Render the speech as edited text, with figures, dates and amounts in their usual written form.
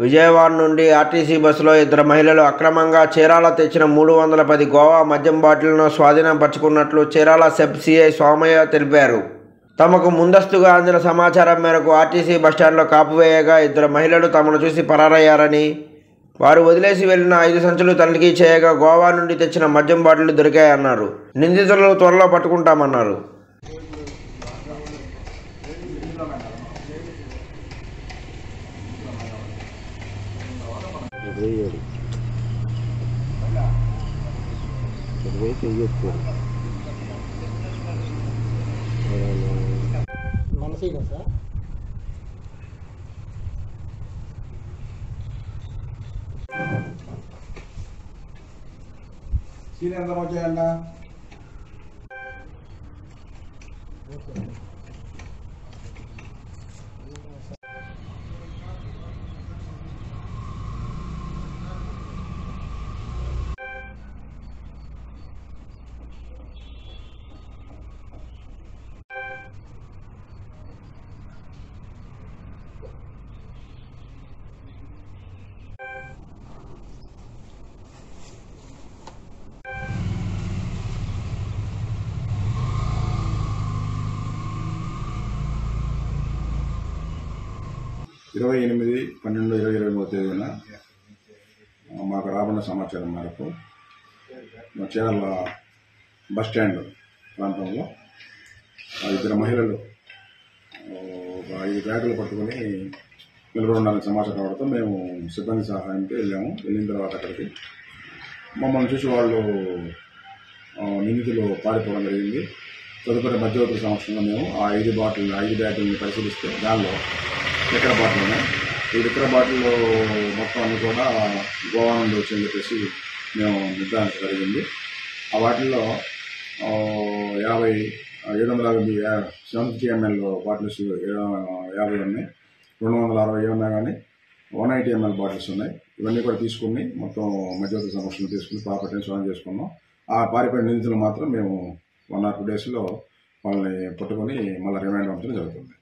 విజయవాడ నుండి ఆర్టీసీ బస్సులో ఇద్దరు మహిళలు అక్రమంగా చీరాల తెచ్చిన 310 గోవా మద్యం బాటిళ్లను స్వాధీనపరుచుకున్నట్లు చీరాల సబ్ సిఐ సోమయ్య తెలిపారు. తమకు ముందస్తుగా అందిన సమాచారం మేరకు ఆర్టీసీ బస్టాండ్లో కాపు వేయగా ఇద్దరు మహిళలు తమను చూసి పరారయ్యారని, వారు వదిలేసి వెళ్లిన 5 సంచులు తనిఖీ చేయగా గోవా నుండి తెచ్చిన మద్యం బాటిళ్లు దొరికాయన్నారు. నిందితులను త్వరలో పట్టుకుంటామన్నారు. మనసీగా సార్ సీన్ ఎంత వచ్చాయన్నా ఇరవై 8/12/2023 తేదీన మాకు రాబడిన సమాచారం మేరకు చీరాల బస్టాండ్ ప్రాంతంలో ఇద్దరు మహిళలు 5 బ్యాగులు పట్టుకొని నిలబడి ఉండాలని సమాచారం రావడంతో మేము సిబ్బంది సహాయంతో వెళ్ళాము. వెళ్ళిన తర్వాత అక్కడికి మమ్మల్ని చూసి వాళ్ళు నిందితులు పారిపోవడం జరిగింది. తదుపరి మధ్యవర్తుల సమక్షంలో మేము ఆ 5 బ్యాగులను పరిశీలిస్తే దానిలో లిక్కర్ బాటిల్ ఉన్నాయి. ఈ లిక్కర్ బాటిల్లో మొత్తం అన్ని కూడా గోవా నుండి వచ్చని చెప్పేసి మేము నిర్ధారించడం జరిగింది. ఆ వాటిల్లో 750 ml బాటిల్స్ 50 ఉన్నాయి, 260 ఉన్నాయి, కానీ 180 ml బాటిల్స్ ఉన్నాయి. ఇవన్నీ కూడా తీసుకుని మొత్తం మధ్యవర్తి సమక్షంలో తీసుకుని ప్రాపర్టీని స్వాధీనం చేసుకున్నాం. ఆ పారిపోయిన నిందితులు మాత్రం మేము 1 or 2 daysలో వాళ్ళని పట్టుకొని మళ్ళీ రిమాండ్ పంపడం జరుగుతుంది.